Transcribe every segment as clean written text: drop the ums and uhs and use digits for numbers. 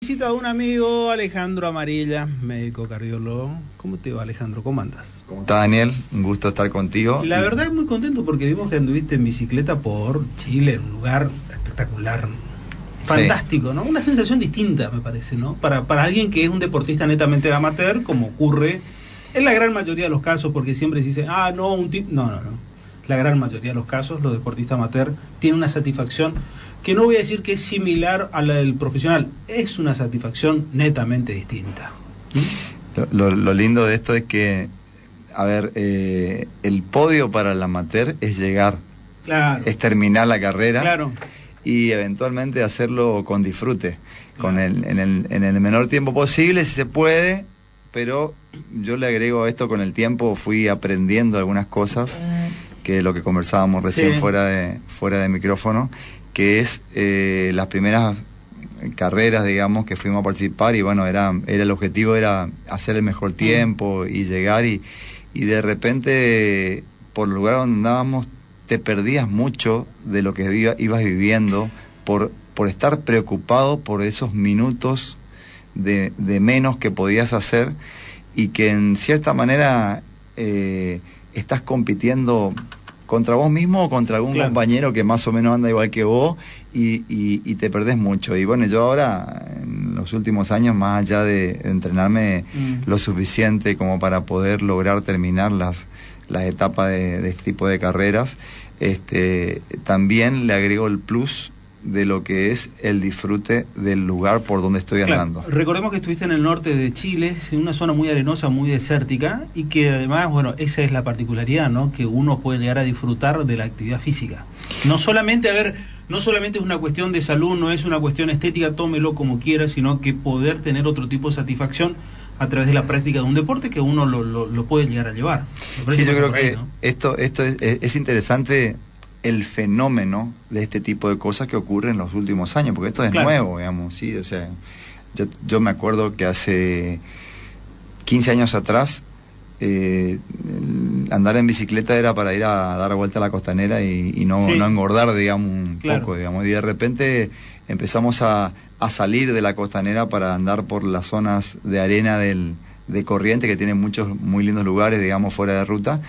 Visita a un amigo, Alejandro Amarilla, médico cardiólogo. ¿Cómo te va, Alejandro? ¿Cómo andas? ¿Cómo estás, Daniel? Un gusto estar contigo. La verdad, muy contento porque vimos que anduviste en bicicleta por Chile, un lugar espectacular, fantástico, ¿no? Una sensación distinta, me parece, ¿no? Para alguien que es un deportista netamente amateur, como ocurre en la gran mayoría de los casos, porque siempre se dice, no, no. La gran mayoría de los casos, los deportistas amateur tienen una satisfacción que no voy a decir que es similar a la del profesional, es una satisfacción netamente distinta. Lo lindo de esto es que, el podio para el amateur es llegar, claro, es terminar la carrera, claro, y eventualmente hacerlo con disfrute, claro, en el menor tiempo posible, si se puede, pero yo le agrego a esto, con el tiempo fui aprendiendo algunas cosas, que es lo que conversábamos recién, sí, fuera de micrófono, que es las primeras carreras, digamos, que fuimos a participar, y bueno, era el objetivo era hacer el mejor tiempo y llegar, y de repente, por el lugar donde andábamos, te perdías mucho de lo que ibas viviendo por estar preocupado por esos minutos de menos que podías hacer, y que en cierta manera estás compitiendo contra vos mismo o contra algún compañero que más o menos anda igual que vos, y te perdés mucho. Y bueno, yo ahora, en los últimos años, más allá de entrenarme lo suficiente como para poder lograr terminar las etapas de este tipo de carreras, también le agrego el plus de lo que es el disfrute del lugar por donde estoy andando. Recordemos que estuviste en el norte de Chile, en una zona muy arenosa, muy desértica, y que además, bueno, esa es la particularidad, ¿no? Que uno puede llegar a disfrutar de la actividad física. No solamente es una cuestión de salud, no es una cuestión estética, tómelo como quiera, sino que poder tener otro tipo de satisfacción a través de la práctica de un deporte que uno lo puede llegar a llevar. Sí, yo creo que ¿no? esto es interesante, el fenómeno de este tipo de cosas que ocurre en los últimos años, porque esto es nuevo, digamos, sí, o sea, yo me acuerdo que hace 15 años atrás, andar en bicicleta era para ir a dar vuelta a la costanera y no engordar, digamos, un poco, digamos, y de repente empezamos a salir de la costanera para andar por las zonas de arena de Corrientes, que tienen muchos muy lindos lugares, digamos, fuera de ruta,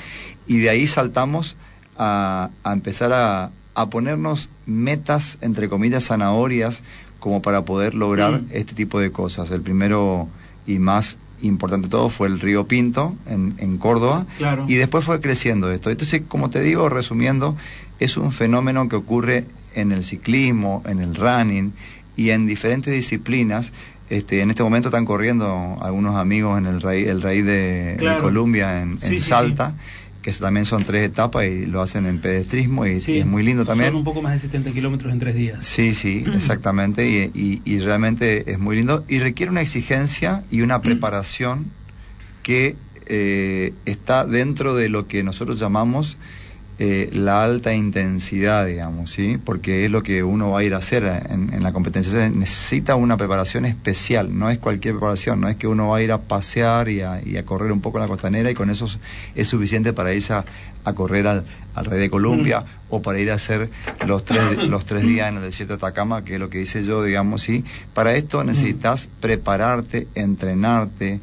y de ahí saltamos a empezar a ponernos metas, entre comillas, zanahorias, como para poder lograr este tipo de cosas. El primero y más importante de todo fue el Río Pinto, en Córdoba, y después fue creciendo esto. Entonces, como te digo, resumiendo, es un fenómeno que ocurre en el ciclismo, en el running y en diferentes disciplinas. En este momento están corriendo algunos amigos en el Raíz de Colombia, en Salta, que también son 3 etapas y lo hacen en pedestrismo, y es muy lindo también. Son un poco más de 70 kilómetros en 3 días. Sí, exactamente, y realmente es muy lindo, y requiere una exigencia y una preparación que está dentro de lo que nosotros llamamos la alta intensidad, digamos, ¿sí? Porque es lo que uno va a ir a hacer en la competencia. Se necesita una preparación especial, no es cualquier preparación, no es que uno va a ir a pasear y a correr un poco en la costanera y con eso es suficiente para irse a correr al Rey de Colombia, o para ir a hacer los tres días en el desierto de Atacama, que es lo que hice yo, digamos, ¿sí? Para esto necesitas prepararte, entrenarte,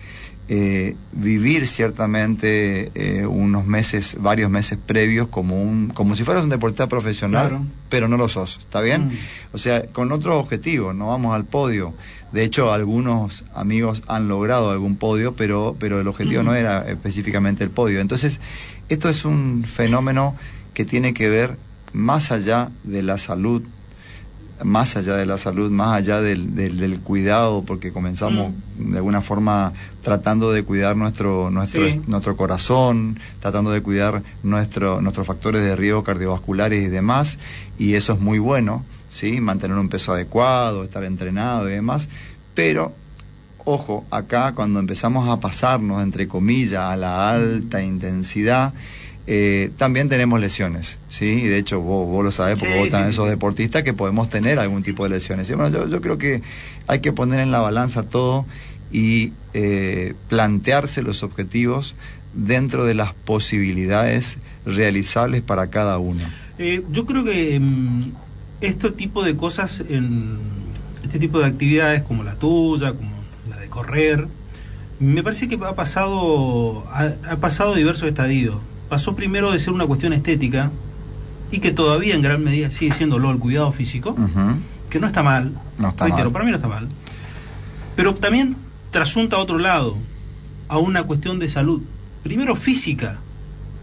vivir ciertamente varios meses previos como si fueras un deportista profesional, pero no lo sos, ¿está bien? O sea, con otro objetivo, no vamos al podio. De hecho, algunos amigos han logrado algún podio, pero el objetivo no era específicamente el podio. Entonces, esto es un fenómeno que tiene que ver más allá de la salud, más allá del cuidado, porque comenzamos de alguna forma tratando de cuidar nuestro corazón, tratando de cuidar nuestros factores de riesgo cardiovasculares y demás, y eso es muy bueno, ¿sí? Mantener un peso adecuado, estar entrenado y demás, pero ojo, acá cuando empezamos a pasarnos, entre comillas, a la alta intensidad, también tenemos lesiones, ¿sí? Y de hecho vos lo sabés, porque vos también sos deportista, que podemos tener algún tipo de lesiones. Y bueno, yo creo que hay que poner en la balanza todo y plantearse los objetivos dentro de las posibilidades realizables para cada uno. Yo creo que este tipo de cosas este tipo de actividades como la tuya, como la de correr, me parece que ha pasado diversos estadios. Pasó primero de ser una cuestión estética, y que todavía en gran medida sigue siéndolo el cuidado físico, que no está mal, para mí no está mal, pero también trasunta a otro lado, a una cuestión de salud, primero física,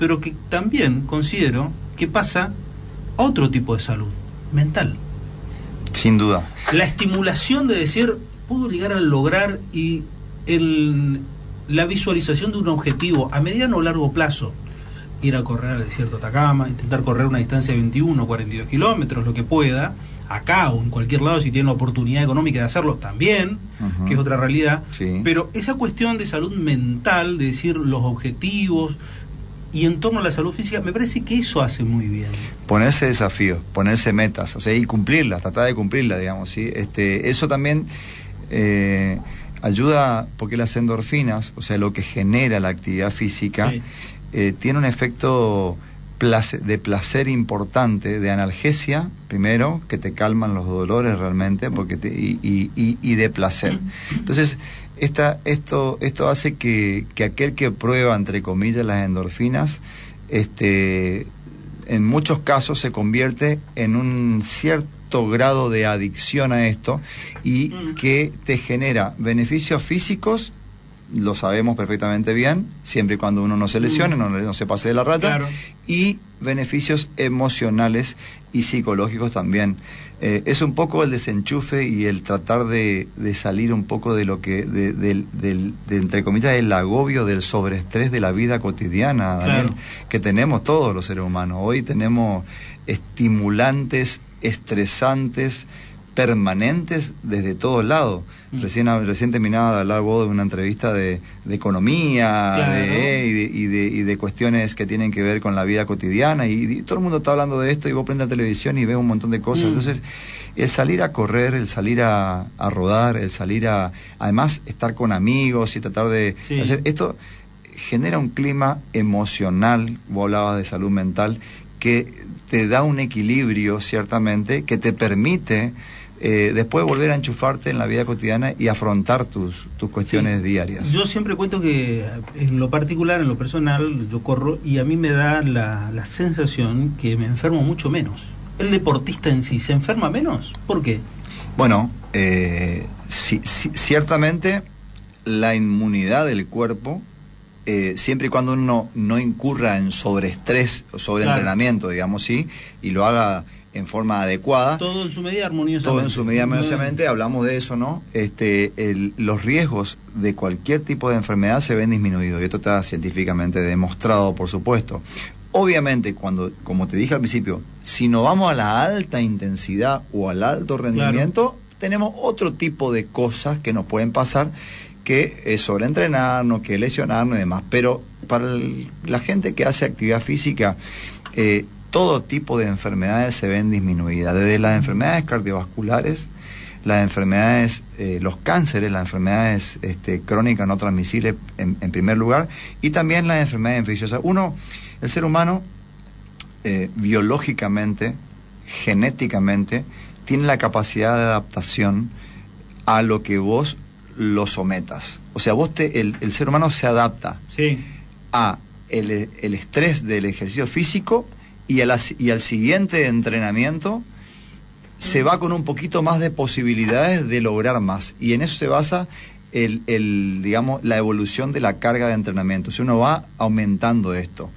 pero que también considero que pasa a otro tipo de salud, mental. Sin duda. La estimulación de decir, puedo llegar a lograr, y la visualización de un objetivo a mediano o largo plazo, ir a correr al desierto de Atacama, intentar correr una distancia de 21 o 42 kilómetros, lo que pueda, acá o en cualquier lado, si tiene la oportunidad económica de hacerlo también, que es otra realidad, sí. Pero esa cuestión de salud mental, de decir los objetivos, y en torno a la salud física, me parece que eso hace muy bien. Ponerse desafíos, ponerse metas, o sea, y cumplirlas, tratar de cumplirlas, digamos, ¿sí? Eso también ayuda, porque las endorfinas, o sea, lo que genera la actividad física, sí. Tiene un efecto de placer importante, de analgesia, primero, que te calman los dolores realmente, porque y de placer. Entonces, esto hace que aquel que prueba, entre comillas, las endorfinas, en muchos casos se convierte en un cierto grado de adicción a esto, y que te genera beneficios físicos, lo sabemos perfectamente bien, siempre y cuando uno no se lesione, no se pase de la rata, claro. Y beneficios emocionales y psicológicos también. Es un poco el desenchufe y el tratar de salir un poco de lo que, de entre comillas, el agobio del sobreestrés de la vida cotidiana, Daniel, claro. Que tenemos todos los seres humanos. Hoy tenemos estimulantes, estresantes, permanentes desde todos lados. Recién terminaba de hablar vos de una entrevista de economía, claro. y de cuestiones que tienen que ver con la vida cotidiana, y todo el mundo está hablando de esto, y vos prendes la televisión y ves un montón de cosas. Entonces, el salir a correr, el salir a rodar, el salir además estar con amigos y tratar de hacer esto, genera un clima emocional. Vos hablabas de salud mental, que te da un equilibrio, ciertamente, que te permite después volver a enchufarte en la vida cotidiana y afrontar tus cuestiones diarias. Yo siempre cuento que en lo particular, en lo personal, yo corro y a mí me da la sensación que me enfermo mucho menos. ¿El deportista en sí se enferma menos? ¿Por qué? Bueno, ciertamente la inmunidad del cuerpo, siempre y cuando uno no incurra en sobreestrés o sobreentrenamiento, claro. digamos, sí, y lo haga en forma adecuada. Todo en su medida armoniosamente. Todo en su medida armoniosamente, hablamos de eso, ¿no? Los riesgos de cualquier tipo de enfermedad se ven disminuidos, y esto está científicamente demostrado, por supuesto. Obviamente, como te dije al principio, si no vamos a la alta intensidad o al alto rendimiento, claro. tenemos otro tipo de cosas que nos pueden pasar, que es sobreentrenarnos, que lesionarnos y demás. Pero para la gente que hace actividad física, todo tipo de enfermedades se ven disminuidas, desde las enfermedades cardiovasculares, las enfermedades, los cánceres, las enfermedades crónicas no transmisibles en primer lugar, y también las enfermedades infecciosas. El ser humano, biológicamente, genéticamente, tiene la capacidad de adaptación a lo que vos lo sometas. O sea, el ser humano se adapta a el estrés del ejercicio físico, y al siguiente entrenamiento se va con un poquito más de posibilidades de lograr más, y en eso se basa digamos, la evolución de la carga de entrenamiento. Si uno va aumentando esto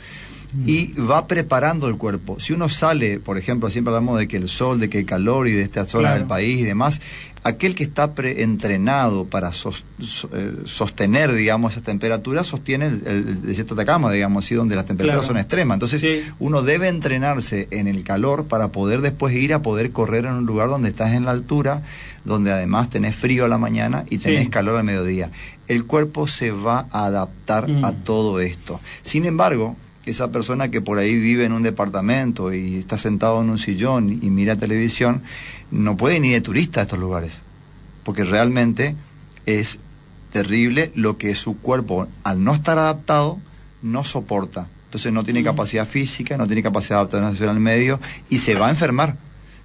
y va preparando el cuerpo, si uno sale, por ejemplo, siempre hablamos de que el sol, de que el calor y de esta zona claro. del país y demás, aquel que está entrenado para sostener, digamos, esas temperaturas, sostiene el desierto de Atacama, digamos así, donde las temperaturas claro. son extremas. Entonces, uno debe entrenarse en el calor para poder después ir a poder correr en un lugar donde estás en la altura, donde además tenés frío a la mañana y tenés calor al mediodía. El cuerpo se va a adaptar a todo esto. Sin embargo, esa persona que por ahí vive en un departamento y está sentado en un sillón y mira televisión, no puede ni de turista a estos lugares, porque realmente es terrible lo que su cuerpo, al no estar adaptado, no soporta. Entonces no tiene capacidad física, no tiene capacidad de adaptación al medio, y se va a enfermar.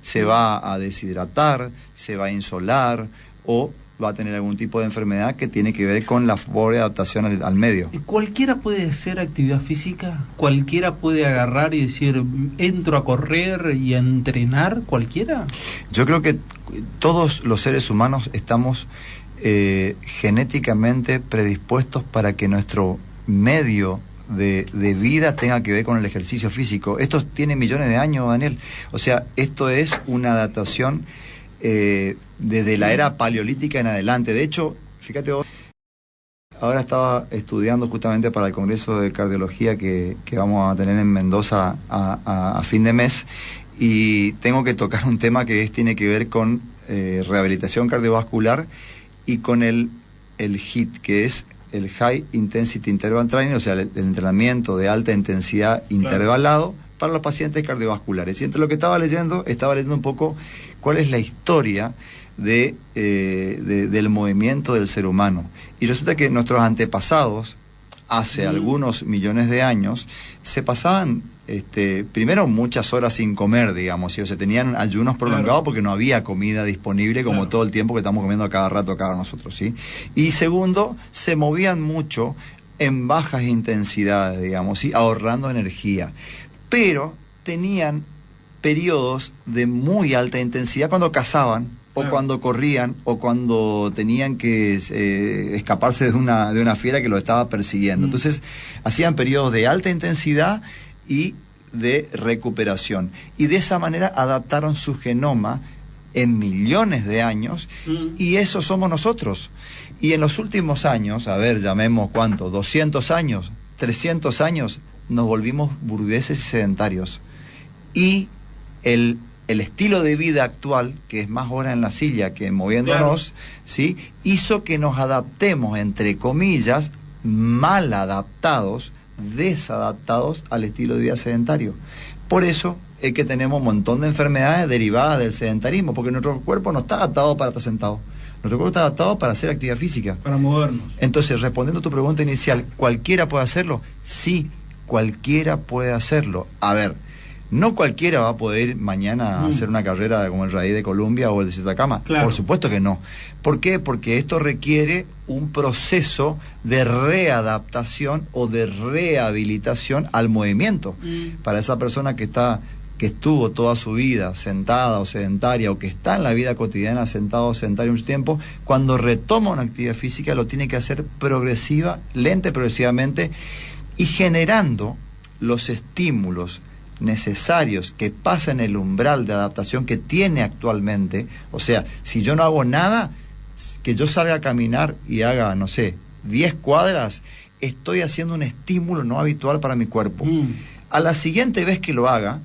se va a deshidratar, se va a insolar o va a tener algún tipo de enfermedad que tiene que ver con la pobre adaptación al medio. ¿Cualquiera puede hacer actividad física? ¿Cualquiera puede agarrar y decir, entro a correr y a entrenar? ¿Cualquiera? Yo creo que todos los seres humanos estamos genéticamente predispuestos para que nuestro medio de vida tenga que ver con el ejercicio físico. Esto tiene millones de años, Daniel. O sea, esto es una adaptación desde la era paleolítica en adelante. De hecho, fíjate vos, ahora estaba estudiando justamente para el Congreso de Cardiología que vamos a tener en Mendoza a fin de mes, y tengo que tocar un tema que tiene que ver con rehabilitación cardiovascular y con el HIIT, que es el High Intensity Interval Training, o sea, el entrenamiento de alta intensidad intervalado para los pacientes cardiovasculares. Y entre lo que estaba leyendo un poco cuál es la historia del movimiento del ser humano. Y resulta que nuestros antepasados, hace algunos millones de años, se pasaban primero muchas horas sin comer, digamos, ¿sí? O sea, tenían ayunos prolongados porque no había comida disponible como todo el tiempo que estamos comiendo a cada rato acá nosotros, ¿sí? Y segundo, se movían mucho en bajas intensidades, digamos, ¿sí? Ahorrando energía. Pero tenían periodos de muy alta intensidad cuando cazaban, o cuando corrían, o cuando tenían que escaparse de una fiera que lo estaba persiguiendo. Entonces, hacían periodos de alta intensidad y de recuperación. Y de esa manera adaptaron su genoma en millones de años, y eso somos nosotros. Y en los últimos años, a ver, llamemos cuánto, 200 años, 300 años, nos volvimos burgueses y sedentarios. Y el estilo de vida actual, que es más horas en la silla que moviéndonos, ¿sí? Hizo que nos adaptemos, entre comillas, mal adaptados, desadaptados al estilo de vida sedentario. Por eso es que tenemos un montón de enfermedades derivadas del sedentarismo, porque nuestro cuerpo no está adaptado para estar sentado. Nuestro cuerpo está adaptado para hacer actividad física. Para movernos. Entonces, respondiendo a tu pregunta inicial, ¿cualquiera puede hacerlo? Sí, cualquiera puede hacerlo. A ver, no cualquiera va a poder ir mañana a hacer una carrera como el Rally de Colombia o el Desierto de Atacama. Claro. Por supuesto que no. ¿Por qué? Porque esto requiere un proceso de readaptación o de rehabilitación al movimiento. Para esa persona que estuvo toda su vida sentada o sedentaria, o que está en la vida cotidiana sentada o sedentaria mucho tiempo, cuando retoma una actividad física lo tiene que hacer progresivamente, y generando los estímulos necesarios que pasan el umbral de adaptación que tiene actualmente. O sea, si yo no hago nada, que yo salga a caminar y haga, no sé, 10 cuadras, estoy haciendo un estímulo no habitual para mi cuerpo. A la siguiente vez que lo haga,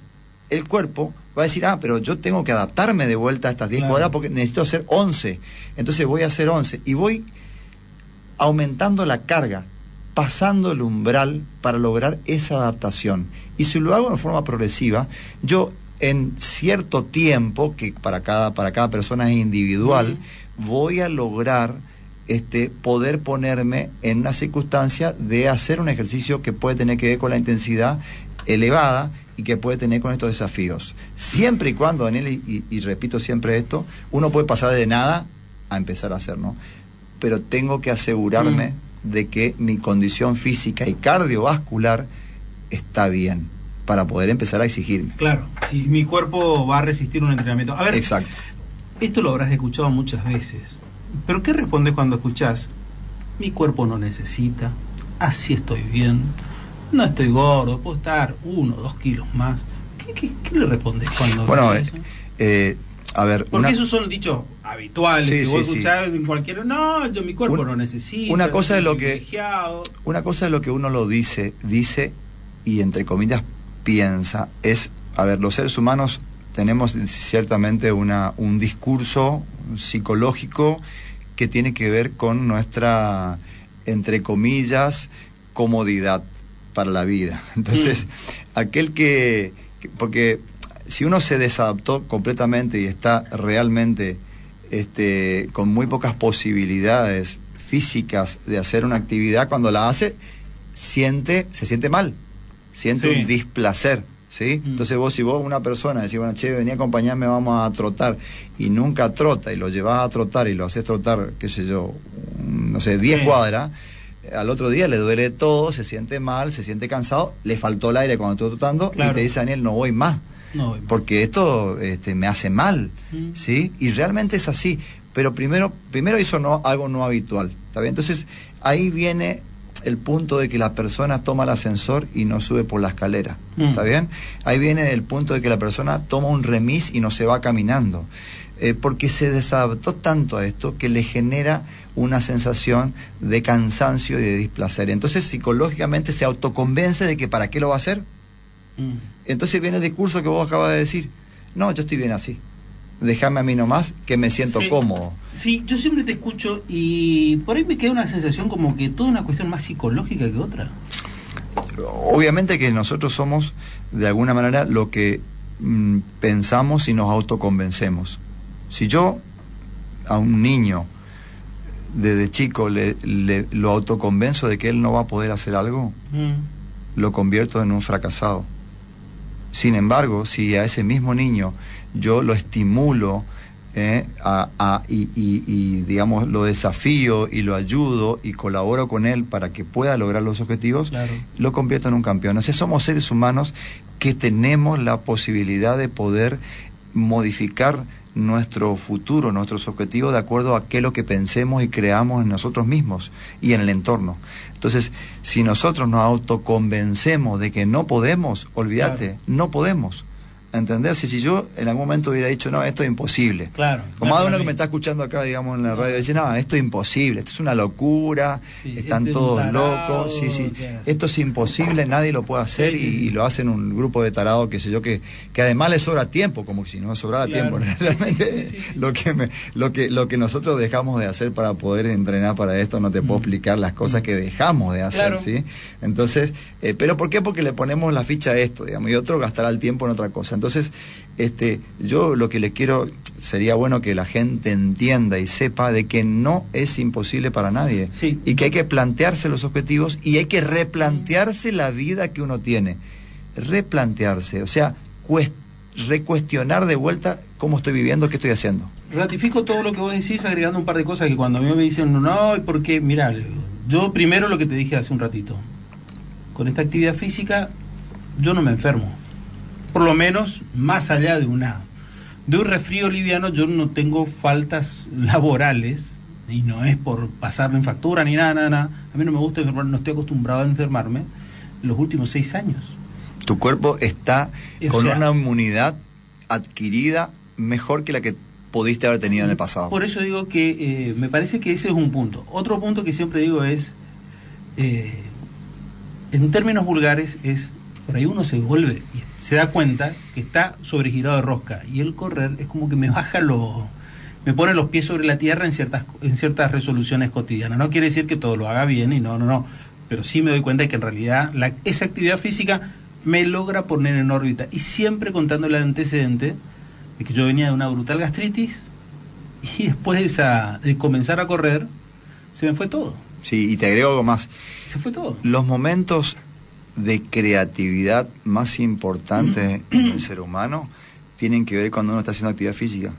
el cuerpo va a decir, pero yo tengo que adaptarme de vuelta a estas 10 cuadras porque necesito hacer 11. Entonces voy a hacer 11 y voy aumentando la carga, pasando el umbral para lograr esa adaptación. Y si lo hago de forma progresiva, yo en cierto tiempo, que para cada persona es individual, voy a lograr poder ponerme en una circunstancia de hacer un ejercicio que puede tener que ver con la intensidad elevada y que puede tener con estos desafíos. Siempre y cuando, Daniel, y repito siempre esto, uno puede pasar de nada a empezar a hacer, ¿no? Pero tengo que asegurarme de que mi condición física y cardiovascular está bien para poder empezar a exigirme. Claro, si mi cuerpo va a resistir un entrenamiento. A ver, exacto. Esto lo habrás escuchado muchas veces, pero ¿qué respondes cuando escuchás? Mi cuerpo no necesita, así estoy bien, no estoy gordo, puedo estar 1 o 2 kilos más. ¿Qué le respondes cuando eso? A ver, porque esos son dichos habituales que vos escuchás en cualquier... No, mi cuerpo no necesita. Una cosa es lo que uno lo dice y entre comillas piensa. A ver, los seres humanos tenemos ciertamente un discurso psicológico que tiene que ver con nuestra, entre comillas, comodidad para la vida. Entonces, porque si uno se desadaptó completamente y está realmente con muy pocas posibilidades físicas de hacer una actividad, cuando la hace, se siente mal, siente un displacer, ¿sí? Entonces si vos una persona decís, bueno, che, vení a acompañarme, vamos a trotar, y nunca trota, y lo llevas a trotar y lo haces trotar, qué sé yo, no sé, 10 cuadras, al otro día le duele todo, se siente mal, se siente cansado, le faltó el aire cuando estuvo trotando, y te dice, Daniel, no voy más, porque esto me hace mal, ¿sí? Y realmente es así, pero primero hizo algo no habitual, ¿está bien? Entonces ahí viene el punto de que la persona toma el ascensor y no sube por la escalera, ¿está bien? Ahí viene el punto de que la persona toma un remis y no se va caminando, porque se desadaptó tanto a esto que le genera una sensación de cansancio y de displacer. Entonces psicológicamente se autoconvence de que ¿para qué lo va a hacer? Entonces viene el discurso que vos acabas de decir, no, yo estoy bien así, déjame a mí nomás, que me siento cómodo. Sí, yo siempre te escucho y por ahí me queda una sensación como que toda una cuestión más psicológica que otra. Obviamente que nosotros somos, de alguna manera, lo que pensamos y nos autoconvencemos. Si yo a un niño desde chico lo autoconvenzo de que él no va a poder hacer algo, lo convierto en un fracasado. Sin embargo, si a ese mismo niño yo lo estimulo y digamos lo desafío y lo ayudo y colaboro con él para que pueda lograr los objetivos, lo convierto en un campeón. O sea, somos seres humanos que tenemos la posibilidad de poder modificar nuestro futuro, nuestros objetivos de acuerdo a qué es lo que pensemos y creamos en nosotros mismos y en el entorno. Entonces, si nosotros nos autoconvencemos de que no podemos, olvídate, no podemos. ¿Entendés? Si yo en algún momento hubiera dicho, no, esto es imposible. Como hay uno que me está escuchando acá, digamos, en la radio, dice, no, esto es imposible, esto es una locura, están todos locos, esto es imposible, nadie lo puede hacer, y lo hacen un grupo de tarados, qué sé yo, que además les sobra tiempo, como si no sobrara tiempo. Realmente lo que nosotros dejamos de hacer para poder entrenar para esto, no te puedo explicar las cosas que dejamos de hacer, ¿sí? Entonces, ¿pero por qué? Porque le ponemos la ficha a esto, digamos, y otro gastará el tiempo en otra cosa. Entonces, yo lo que le quiero, sería bueno que la gente entienda y sepa de que no es imposible para nadie, y que hay que plantearse los objetivos y hay que replantearse la vida que uno tiene, replantearse, o sea, recuestionar de vuelta cómo estoy viviendo, qué estoy haciendo. Ratifico todo lo que vos decís, agregando un par de cosas que cuando a mí me dicen, no, porque, mirá, yo primero lo que te dije hace un ratito, con esta actividad física yo no me enfermo. Por lo menos, más allá de un resfrío liviano, yo no tengo faltas laborales, y no es por pasarme en factura ni nada. A mí no me gusta enfermar, no estoy acostumbrado a enfermarme los últimos 6 años. Tu cuerpo está con una inmunidad adquirida mejor que la que pudiste haber tenido en el pasado. Por eso digo que me parece que ese es un punto. Otro punto que siempre digo es, en términos vulgares, es por ahí uno se vuelve y se da cuenta que está sobregirado de rosca, y el correr es como que me me pone los pies sobre la tierra en ciertas resoluciones cotidianas. No quiere decir que todo lo haga bien, y no, pero sí me doy cuenta de que en realidad esa actividad física me logra poner en órbita, y siempre contando el antecedente de que yo venía de una brutal gastritis, y después de comenzar a correr se me fue todo. Sí, y te agrego algo más. Se fue todo. Los momentos de creatividad más importantes en el ser humano tienen que ver cuando uno está haciendo actividad física.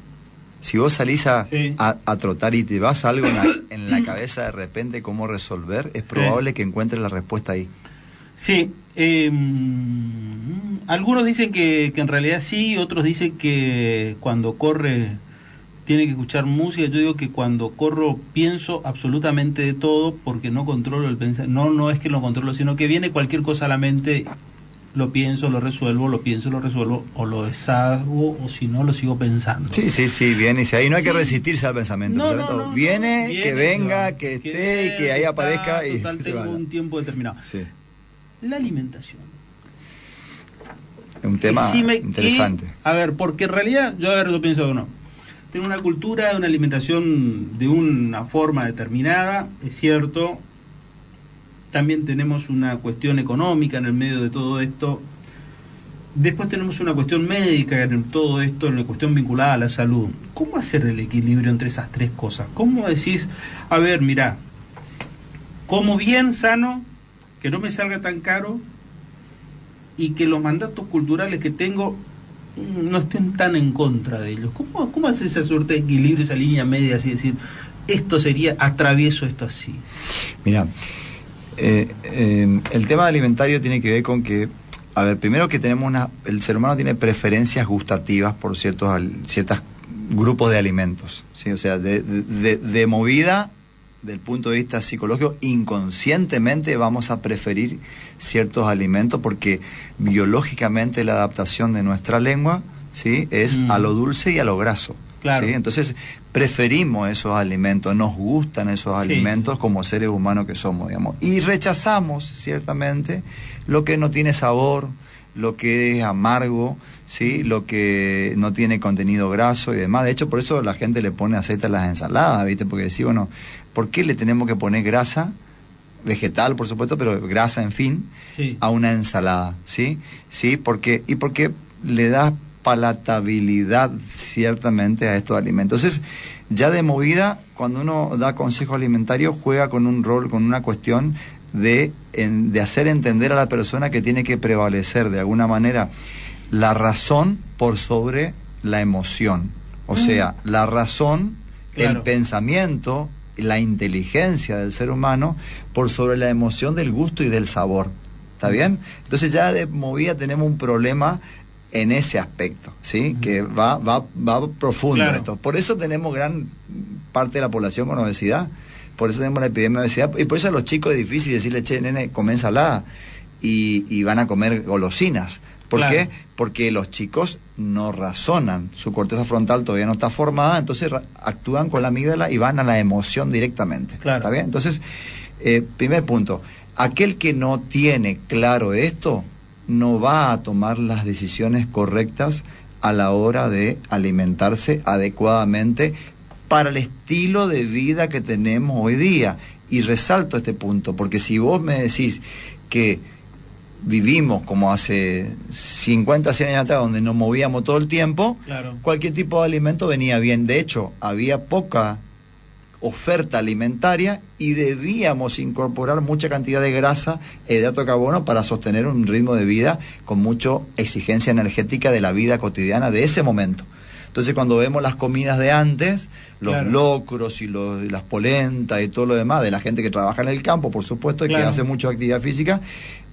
Si vos salís a trotar y te vas algo en la cabeza de repente cómo resolver, es probable que encuentres la respuesta ahí. Sí, algunos dicen que en realidad sí, otros dicen que cuando corre tiene que escuchar música. Yo digo que cuando corro pienso absolutamente de todo, porque no controlo el pensamiento. No es que lo controlo, sino que viene cualquier cosa a la mente, lo pienso, lo resuelvo, o lo deshago, o si no, lo sigo pensando. Sí, viene, y si ahí no hay que resistirse al pensamiento. No, viene, que venga, que esté, y que ahí aparezca. Y tengo un tiempo determinado. Sí. La alimentación. Es un tema interesante. Porque en realidad, yo pienso, tengo una cultura de una alimentación de una forma determinada, es cierto. También tenemos una cuestión económica en el medio de todo esto. Después tenemos una cuestión médica en todo esto, una cuestión vinculada a la salud. ¿Cómo hacer el equilibrio entre esas tres cosas? ¿Cómo decís, mirá, como bien sano, que no me salga tan caro, y que los mandatos culturales que tengo no estén tan en contra de ellos. ¿Cómo hace esa suerte de equilibrio, esa línea media, así decir, esto sería atravieso, esto así? Mira, el tema alimentario tiene que ver con que, a ver, primero que el ser humano tiene preferencias gustativas por ciertos grupos de alimentos, ¿sí? O sea, de movida, del punto de vista psicológico, inconscientemente vamos a preferir ciertos alimentos porque biológicamente la adaptación de nuestra lengua, ¿sí?, es a lo dulce y a lo graso. Claro. ¿Sí? Entonces preferimos esos alimentos, nos gustan esos alimentos como seres humanos que somos, digamos, y rechazamos ciertamente lo que no tiene sabor, lo que es amargo, ¿sí?, lo que no tiene contenido graso y demás. De hecho, por eso la gente le pone aceite a las ensaladas, ¿viste? Porque decís, bueno, ¿por qué le tenemos que poner grasa vegetal, por supuesto, pero grasa, en fin, a una ensalada? ¿Sí? ¿Sí? Porque le da palatabilidad ciertamente a estos alimentos. Entonces, ya de movida, cuando uno da consejo alimentario, juega con un rol, con una cuestión de hacer entender a la persona que tiene que prevalecer de alguna manera la razón por sobre la emoción. O sea, la razón, el pensamiento, la inteligencia del ser humano por sobre la emoción del gusto y del sabor. ¿Está bien? Entonces ya de movida tenemos un problema en ese aspecto, ¿sí? Que va profundo esto. Por eso tenemos gran parte de la población con obesidad. Por eso tenemos la epidemia de obesidad. Y por eso a los chicos es difícil decirle, che, nene, come ensalada. Y van a comer golosinas. ¿Por qué? Porque los chicos no razonan. Su corteza frontal todavía no está formada, entonces actúan con la amígdala y van a la emoción directamente. ¿Está bien? Entonces, primer punto. Aquel que no tiene claro esto no va a tomar las decisiones correctas a la hora de alimentarse adecuadamente para el estilo de vida que tenemos hoy día. Y resalto este punto, porque si vos me decís que vivimos como hace 50, 100 años atrás, donde nos movíamos todo el tiempo, cualquier tipo de alimento venía bien. De hecho, había poca oferta alimentaria y debíamos incorporar mucha cantidad de grasa e hidrato de carbono para sostener un ritmo de vida con mucha exigencia energética de la vida cotidiana de ese momento. Entonces, cuando vemos las comidas de antes, los locros y las polentas y todo lo demás, de la gente que trabaja en el campo, por supuesto, y que hace mucha actividad física,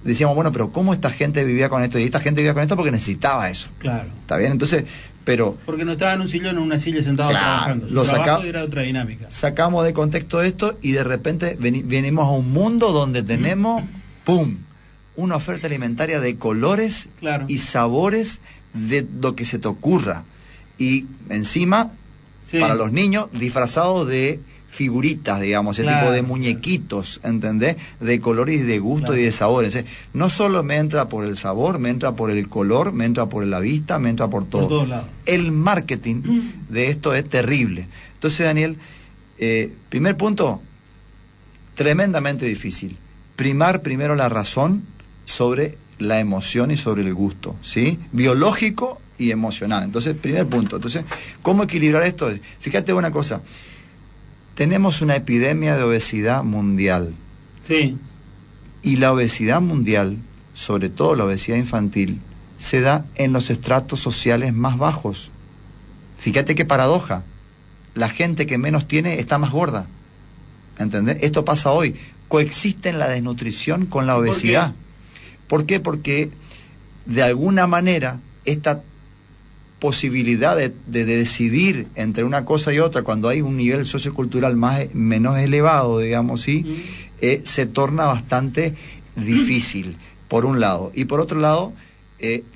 decíamos, bueno, pero ¿cómo esta gente vivía con esto? Y esta gente vivía con esto porque necesitaba eso. ¿Está bien? Entonces, pero... porque no estaba en un sillón, en una silla sentado trabajando. Su trabajo era otra dinámica. Sacamos de contexto esto y de repente venimos a un mundo donde tenemos, ¡pum!, una oferta alimentaria de colores y sabores de lo que se te ocurra. Y encima, para los niños, disfrazados de figuritas, digamos, ese tipo de muñequitos, ¿entendés? De colores y de gusto y de sabores. No solo me entra por el sabor, me entra por el color, me entra por la vista, me entra por todo. Por todos lados. El marketing de esto es terrible. Entonces, Daniel, primer punto, tremendamente difícil. Primar primero la razón sobre la emoción y sobre el gusto, ¿sí? Biológico y emocional. Entonces, primer punto. Entonces, ¿cómo equilibrar esto? Fíjate una cosa. Tenemos una epidemia de obesidad mundial. Sí. Y la obesidad mundial, sobre todo la obesidad infantil, se da en los estratos sociales más bajos. Fíjate qué paradoja. La gente que menos tiene está más gorda. ¿Entendés? Esto pasa hoy. Coexisten la desnutrición con la obesidad. ¿Por qué? Porque de alguna manera esta posibilidad de decidir entre una cosa y otra cuando hay un nivel sociocultural menos elevado, digamos, ¿sí? Se torna bastante difícil, por un lado. Y por otro lado,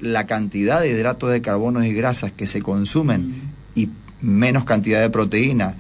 la cantidad de hidratos de carbono y grasas que se consumen y menos cantidad de proteína,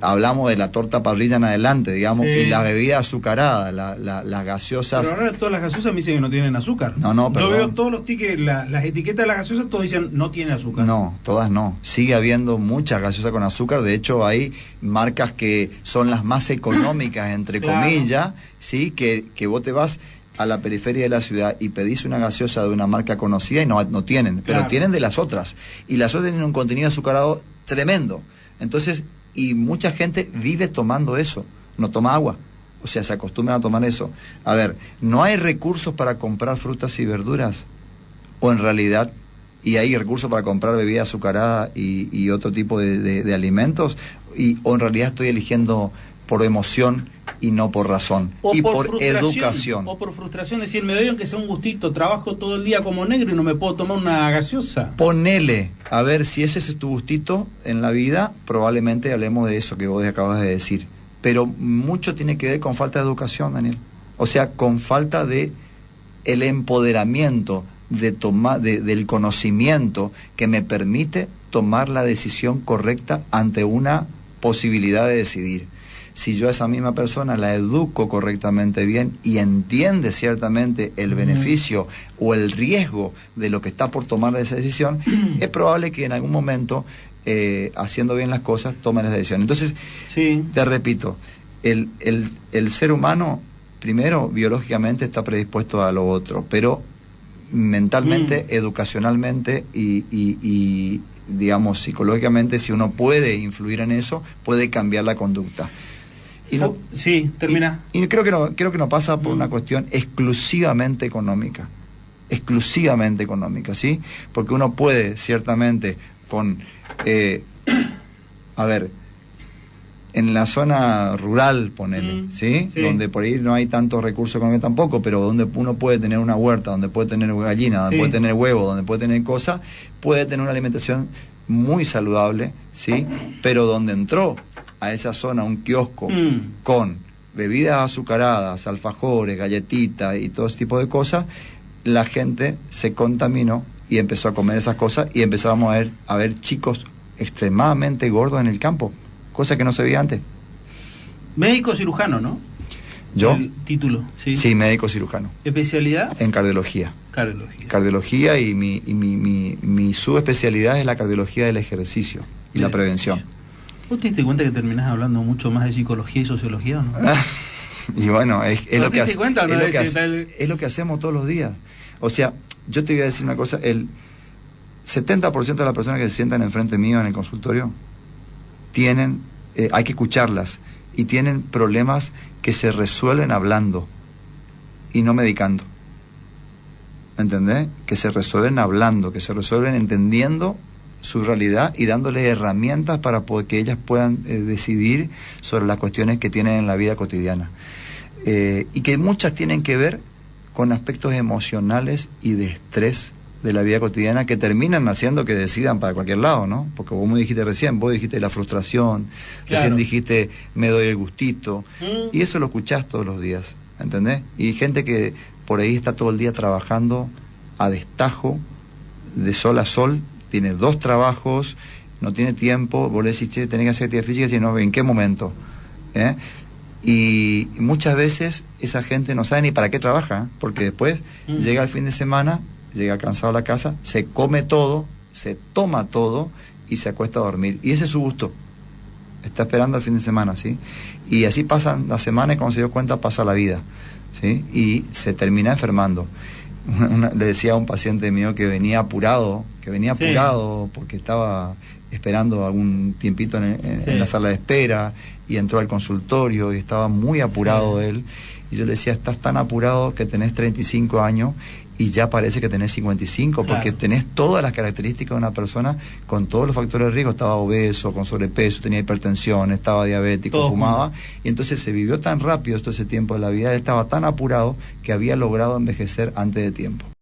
hablamos de la torta parrilla en adelante, digamos, y la bebida azucarada, las gaseosas. Pero ahora todas las gaseosas me dicen que no tienen azúcar. No, perdón. Yo veo todos los tickets, las etiquetas de las gaseosas, todos dicen no tiene azúcar. No, todas no. Sigue habiendo muchas gaseosas con azúcar. De hecho, hay marcas que son las más económicas, entre comillas, ¿sí? Que vos te vas a la periferia de la ciudad y pedís una gaseosa de una marca conocida y no tienen, pero tienen de las otras. Y las otras tienen un contenido azucarado tremendo. Entonces, y mucha gente vive tomando eso, no toma agua. O sea, se acostumbran a tomar eso. A ver, ¿no hay recursos para comprar frutas y verduras? O en realidad, y hay recursos para comprar bebida azucarada y otro tipo de alimentos, o en realidad estoy eligiendo por emoción y no por razón, o y por educación. O por frustración, decir, me doy aunque sea un gustito, trabajo todo el día como negro y no me puedo tomar una gaseosa. Ponele, a ver, si ese es tu gustito en la vida, probablemente hablemos de eso que vos acabas de decir. Pero mucho tiene que ver con falta de educación, Daniel. O sea, con falta de el empoderamiento, del conocimiento que me permite tomar la decisión correcta ante una posibilidad de decidir. Si yo a esa misma persona la educo correctamente bien y entiende ciertamente el beneficio o el riesgo de lo que está por tomar esa decisión, es probable que en algún momento, haciendo bien las cosas, tomen esa decisión. Entonces, sí, te repito, el ser humano, primero, biológicamente está predispuesto a lo otro, pero mentalmente, educacionalmente y digamos, psicológicamente, si uno puede influir en eso, puede cambiar la conducta. Y no, sí, termina. Y creo que no pasa por una cuestión exclusivamente económica, ¿sí? Porque uno puede, ciertamente, a ver, en la zona rural, ponele, ¿sí? Donde por ahí no hay tantos recursos económicos tampoco, pero donde uno puede tener una huerta, donde puede tener gallina, donde puede tener huevo, donde puede tener cosas, puede tener una alimentación muy saludable, ¿sí? Pero donde entró a esa zona un kiosco con bebidas azucaradas, alfajores, galletitas y todo ese tipo de cosas, la gente se contaminó y empezó a comer esas cosas y empezamos a ver chicos extremadamente gordos en el campo, cosa que no se veía antes. Médico cirujano, ¿no? ¿Yo? El título, sí. Sí, médico cirujano. ¿Especialidad? En cardiología. Cardiología y mi subespecialidad es la cardiología del ejercicio y la prevención. ¿Vos te diste cuenta que terminás hablando mucho más de psicología y sociología o no? Y bueno, es lo que es lo que hacemos todos los días. O sea, yo te voy a decir una cosa, el 70% de las personas que se sientan enfrente mío en el consultorio tienen, hay que escucharlas, y tienen problemas que se resuelven hablando y no medicando. ¿Entendés? Que se resuelven hablando, que se resuelven entendiendo su realidad y dándole herramientas para que ellas puedan decidir sobre las cuestiones que tienen en la vida cotidiana. Y que muchas tienen que ver con aspectos emocionales y de estrés de la vida cotidiana que terminan haciendo que decidan para cualquier lado, ¿no? Porque vos me dijiste recién, vos dijiste la frustración, recién dijiste me doy el gustito, y eso lo escuchás todos los días, ¿entendés? Y gente que por ahí está todo el día trabajando a destajo, de sol a sol, tiene 2 trabajos, no tiene tiempo, vos le decís, che, tenés que hacer actividad física, y no, ¿en qué momento? Y muchas veces esa gente no sabe ni para qué trabaja, porque después llega el fin de semana, llega cansado a la casa, se come todo, se toma todo y se acuesta a dormir. Y ese es su gusto. Está esperando el fin de semana, ¿sí? Y así pasan las semanas y cuando se dio cuenta pasa la vida, ¿sí? Y se termina enfermando. Le decía a un paciente mío que venía apurado porque estaba esperando algún tiempito en la sala de espera y entró al consultorio y estaba muy apurado él. Y yo le decía, estás tan apurado que tenés 35 años y ya parece que tenés 55, porque tenés todas las características de una persona con todos los factores de riesgo. Estaba obeso, con sobrepeso, tenía hipertensión, estaba diabético, fumaba, y entonces se vivió tan rápido todo ese tiempo de la vida, él estaba tan apurado que había logrado envejecer antes de tiempo.